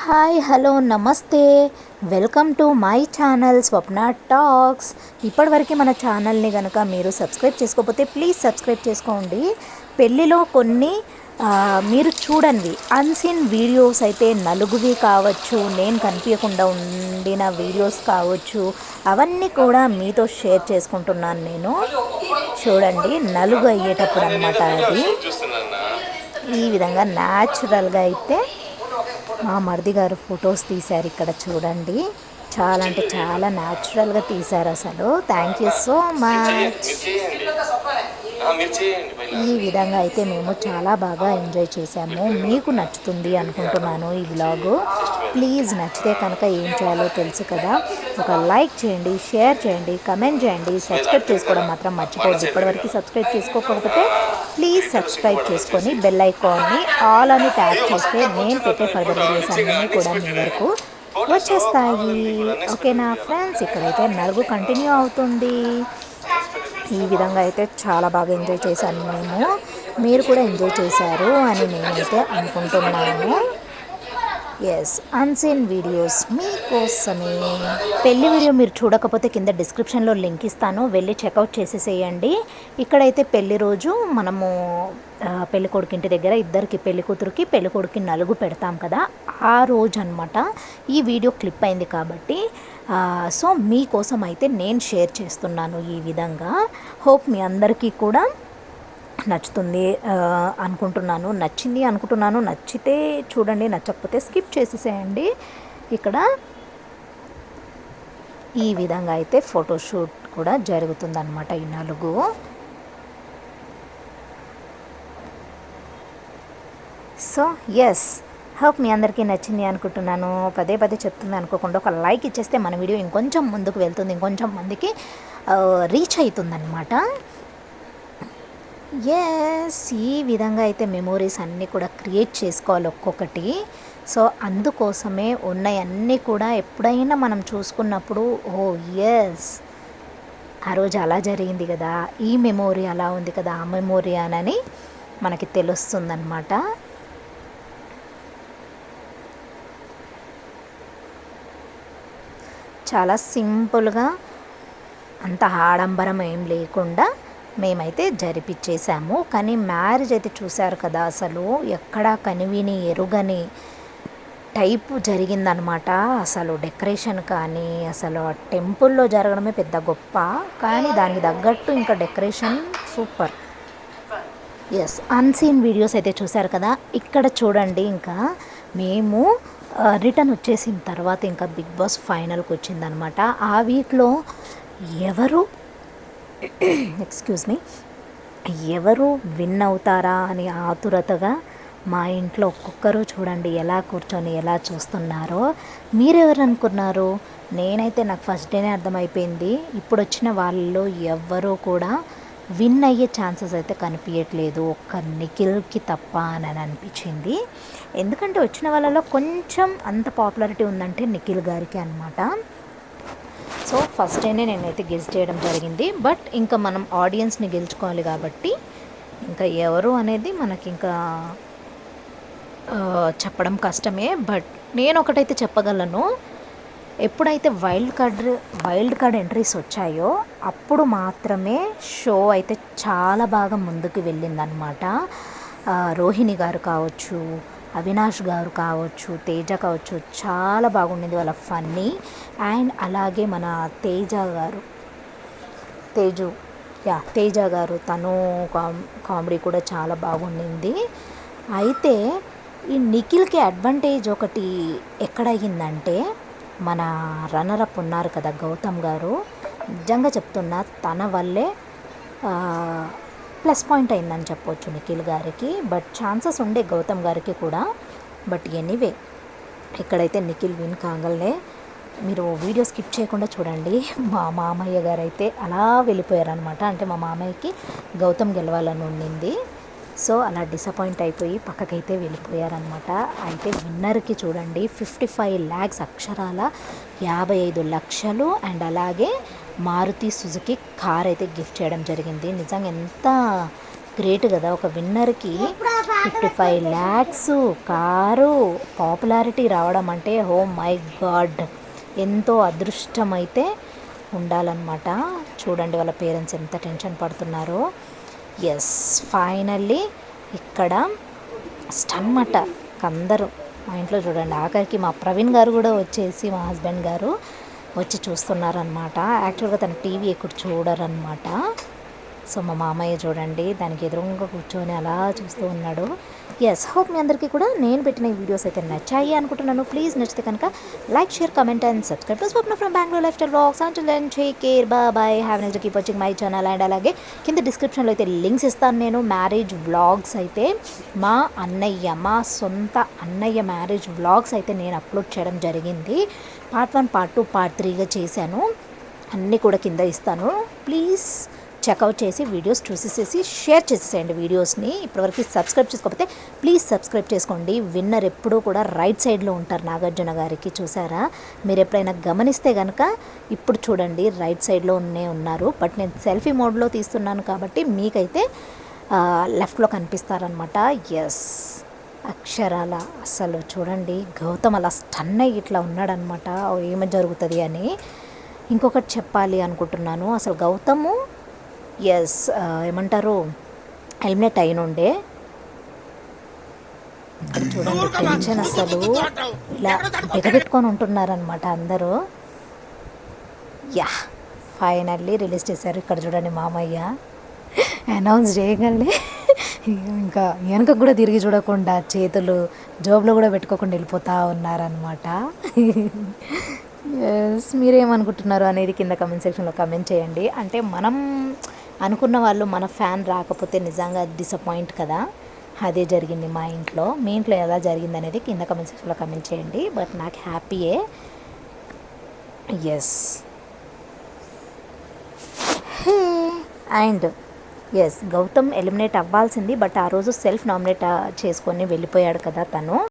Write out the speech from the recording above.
Hi hello నమస్తే welcome to my channel Swapna talks. ఇప్పటివరకు మన ఛానల్ని కనుక మీరు సబ్స్క్రైబ్ చేసుకోకపోతే ప్లీజ్ సబ్స్క్రైబ్ చేసుకోండి. పెళ్ళిలో కొన్ని మీరు చూడండి అన్సీన్ వీడియోస్ అయితే నలుగువి కావచ్చు, నేను కనిపించకుండా ఉండిన వీడియోస్ కావచ్చు, అవన్నీ కూడా మీతో షేర్ చేసుకుంటున్నాను. నేను చూడండి నలుగు అయ్యేటప్పుడు అనమాట. అది ఈ విధంగా న్యాచురల్గా అయితే మా మరిది గారు ఫొటోస్ తీశారు. ఇక్కడ చూడండి, చాలా అంటే చాలా న్యాచురల్గా తీశారు. అసలు థ్యాంక్ యూ సో మచ్. ఈ విధంగా అయితే మేము చాలా బాగా ఎంజాయ్ చేసాము. మీకు నచ్చుతుంది అనుకుంటున్నాను ఈ వ్లాగు. ప్లీజ్ నచ్చితే కనుక ఏం చేయాలో తెలుసు కదా, ఒక లైక్ చేయండి, షేర్ చేయండి, కమెంట్ చేయండి, సబ్స్క్రైబ్ చేసుకోవడం మాత్రం మర్చిపోవద్దు. ఇప్పటివరకు సబ్స్క్రైబ్ చేసుకోకపోతే ప్లీజ్ సబ్స్క్రైబ్ చేసుకొని బెల్ ఐకాన్ని ఆల్ అని ట్యాప్ చేస్తే నేను పెట్టే ఫర్దర్ వీడియోస్ అన్నీ కూడా మీ వరకు వచ్చేస్తాయి. ఓకేనా ఫ్రెండ్స్, ఇక్కడైతే నలుగు కంటిన్యూ అవుతుంది. ఈ విధంగా అయితే చాలా బాగా ఎంజాయ్ చేశాను మేము. మీరు కూడా ఎంజాయ్ చేశారు అని నేనైతే అనుకుంటున్నాను. ఎస్, అన్సీన్ వీడియోస్ మీకోసమే. పెళ్లి వీడియో మీరు చూడకపోతే కింద డిస్క్రిప్షన్లో లింక్ ఇస్తాను, వెళ్ళి చెక్అవుట్ చేసేసేయండి. ఇక్కడైతే పెళ్లి రోజు మనము పెళ్లి కొడుకు ఇంటి దగ్గర ఇద్దరికి, పెళ్లి కూతురికి పెళ్లి కొడుకి నలుగు పెడతాం కదా, ఆ రోజు అనమాట ఈ వీడియో క్లిప్ అయింది. కాబట్టి సో మీకోసం అయితే నేను షేర్ చేస్తున్నాను ఈ విధంగా. హోప్ మీ అందరికీ కూడా నచ్చుతుంది అనుకుంటున్నాను. నచ్చింది అనుకుంటున్నాను. నచ్చితే చూడండి, నచ్చకపోతే స్కిప్ చేసేసేయండి. ఇక్కడ ఈ విధంగా అయితే ఫోటోషూట్ కూడా జరుగుతుందన్నమాట. ఈ నలుగు సో ఎస్, హోప్ మీ అందరికీ నచ్చింది అనుకుంటున్నాను. పదే పదే చెప్తుంది అనుకోకుండా ఒక లైక్ ఇచ్చేస్తే మన వీడియో ఇంకొంచెం ముందుకు వెళ్తుంది, ఇంకొంచెం మందికి రీచ్ అవుతుందన్నమాట. ఎస్, ఈ విధంగా అయితే మెమోరీస్ అన్నీ కూడా క్రియేట్ చేసుకోవాలి ఒక్కొక్కటి. సో అందుకోసమే ఉన్నాయన్నీ కూడా ఎప్పుడైనా మనం చూసుకున్నప్పుడు ఓ ఎస్, ఆ రోజు అలా జరిగింది కదా, ఈ మెమోరీ అలా ఉంది కదా, ఆ మెమోరీ అని మనకి తెలుస్తుందన్నమాట. చాలా సింపుల్గా, అంత ఆడంబరం ఏం లేకుండా మేమైతే జరిపించేసాము. కానీ మ్యారేజ్ అయితే చూశారు కదా, అసలు ఎక్కడా కనివిని ఎరుగని టైపు జరిగిందనమాట. అసలు డెకరేషన్ కానీ, అసలు టెంపుల్లో జరగడమే పెద్ద గొప్ప, కానీ దానికి తగ్గట్టు ఇంకా decoration super. Yes, unseen videos అయితే చూశారు కదా. ఇక్కడ చూడండి, ఇంకా మేము రిటర్న్ వచ్చేసిన తర్వాత ఇంకా బిగ్ బాస్ ఫైనల్కి వచ్చిందనమాట. ఆ వీక్లో ఎక్స్క్యూజ్ మీ, ఎవరు విన్ అవుతారా అని ఆతురతగా మా ఇంట్లో ఒక్కొక్కరు చూడండి ఎలా కూర్చొని ఎలా చూస్తున్నారో. మీరెవరు అనుకున్నారు? నేనైతే నాకు ఫస్ట్ డేనే అర్థమైపోయింది. ఇప్పుడు వచ్చిన వాళ్ళలో ఎవ్వరూ కూడా విన్ అయ్యే ఛాన్సెస్ అయితే కనిపించట్లేదు, ఒక్క నిఖిల్కి తప్ప అని అనిపించింది. ఎందుకంటే వచ్చిన వాళ్ళలో కొంచెం అంత పాపులారిటీ ఉందంటే నిఖిల్ గారికి అనమాట. సో ఫస్ట్ డేనే నేనైతే గెస్ చేయడం జరిగింది. బట్ ఇంకా మనం ఆడియన్స్ని గెలుచుకోవాలి కాబట్టి ఇంకా ఎవరు అనేది మనకి ఇంకా చెప్పడం కష్టమే. బట్ నేను ఒకటైతే చెప్పగలను, ఎప్పుడైతే వైల్డ్ కార్డ్ ఎంట్రీస్ వచ్చాయో అప్పుడు మాత్రమే షో అయితే చాలా బాగా ముందుకు వెళ్ళిందనమాట. రోహిణి గారు కావచ్చు, అవినాష్ గారు కావచ్చు, తేజ కావచ్చు, చాలా బాగుండింది వాళ్ళ ఫన్నీ. అండ్ అలాగే మన తేజ గారు తను కామెడీ కూడా చాలా బాగుండింది. అయితే ఈ నిఖిల్కి అడ్వాంటేజ్ ఒకటి ఎక్కడయ్యిందంటే, మన రన్నరప్ ఉన్నారు కదా గౌతమ్ గారు, నిజంగా చెప్తున్నా తన వల్లే ప్లస్ పాయింట్ అయిందని చెప్పొచ్చు నిఖిల్ గారికి. బట్ ఛాన్సెస్ ఉండే గౌతమ్ గారికి కూడా. బట్ ఎనీవే, ఇక్కడైతే నిఖిల్ విన్ కాగలనే. మీరు వీడియో స్కిప్ చేయకుండా చూడండి. మా మామయ్య గారు అయితే అలా వెళ్ళిపోయారనమాట. అంటే మా మామయ్యకి గౌతమ్ గెలవాలని ఉండింది. సో అలా డిసప్పాయింట్ అయిపోయి పక్కకైతే వెళ్ళిపోయారనమాట. అయితే విన్నర్కి చూడండి 55 lakhs, అక్షరాల 55 లక్షలు. అండ్ అలాగే మారుతి సుజుకి కార్ అయితే గిఫ్ట్ చేయడం జరిగింది. నిజంగా ఎంత గ్రేట్ కదా, ఒక విన్నర్కి 55 lakhs కారు పాపులారిటీ రావడం అంటే ఓ మై గాడ్, ఎంతో అదృష్టం అయితే ఉండాలన్నమాట. చూడండి వాళ్ళ పేరెంట్స్ ఎంత టెన్షన్ పడుతున్నారో. ఎస్, ఫైనల్లీ ఇక్కడ అన్నమాట అందరూ మా ఇంట్లో చూడండి, ఆఖరికి మా ప్రవీణ్ గారు కూడా వచ్చేసి, మా హస్బెండ్ గారు వచ్చి చూస్తున్నారనమాట. యాక్చువల్గా తన టీవీ ఎక్కడ చూడరనమాట. సో మా మామయ్య చూడండి దానికి ఎదురుగా కూర్చొని అలా చూస్తూ ఉన్నాడు. ఎస్, హోప్ మీ అందరికీ కూడా నేను పెట్టిన ఈ వీడియోస్ అయితే నచ్చాయి అనుకుంటున్నాను. ప్లీజ్ నచ్చితే కనుక like, share, comment and subscribe to Swapna from Bengaluru lifestyle vlogs. Until then take care, bye, have next keep watching my channel. And అలాగే కింద డిస్క్రిప్షన్లో అయితే లింక్స్ ఇస్తాను నేను. మ్యారేజ్ వ్లాగ్స్ అయితే మా సొంత అన్నయ్య మ్యారేజ్ వ్లాగ్స్ అయితే నేను అప్లోడ్ చేయడం జరిగింది. పార్ట్ 1, పార్ట్ 2, పార్ట్ 3గా చేశాను. అన్నీ కూడా కింద ఇస్తాను. ప్లీజ్ చెక్అవుట్ చేసి వీడియోస్ చూసేసేసి షేర్ చేసేసేయండి వీడియోస్ని. ఇప్పటివరకు సబ్స్క్రైబ్ చేసుకోకపోతే ప్లీజ్ సబ్స్క్రైబ్ చేసుకోండి. విన్నర్ ఎప్పుడూ కూడా రైట్ సైడ్లో ఉంటారు నాగార్జున గారికి, చూసారా? మీరు ఎప్పుడైనా గమనిస్తే కనుక ఇప్పుడు చూడండి రైట్ సైడ్లో ఉన్నారు. బట్ నేను సెల్ఫీ మోడ్లో తీస్తున్నాను కాబట్టి మీకైతే లెఫ్ట్లో కనిపిస్తారనమాట. ఎస్, అక్షరాల అసలు చూడండి గౌతమ్ అలా స్టన్ అయ్యి ఇట్లా ఉన్నాడనమాట, ఏమి జరుగుతుంది అని. ఇంకొకటి చెప్పాలి అనుకుంటున్నాను, అసలు గౌతము ఏమంటారు ఎలిమినేట్ అయినుండే. ఇక్కడ చూడండి టెన్షన్ అసలు ఇలా బిగబెట్టుకొని ఉంటున్నారనమాట అందరూ. ఫైనల్లీ రిలీజ్ చేశారు. ఇక్కడ చూడండి మామయ్య అనౌన్స్ చేయగలనే ఇంకా వెనక కూడా తిరిగి చూడకుండా చేతులు జోబులో కూడా పెట్టుకోకుండా వెళ్ళిపోతూ ఉన్నారనమాట. ఎస్, మీరేమనుకుంటున్నారు అనేది కింద కమెంట్ సెక్షన్లో కమెంట్ చేయండి. అంటే మనం అనుకున్న వాళ్ళు మన ఫ్యాన్ రాకపోతే నిజంగా డిసప్పాయింట్ కదా. అదే జరిగింది మా ఇంట్లో. మీ ఇంట్లో ఎలా జరిగింది అనేది కింద కమెంట్ సెక్షన్లో కమెంట్ చేయండి. బట్ నాకు హ్యాపీయే. ఎస్, అండ్ గౌతమ్ ఎలిమినేట్ అవ్వాల్సింది, బట్ ఆ రోజు సెల్ఫ్ నామినేట్ చేసుకొని వెళ్ళిపోయాడు కదా తను.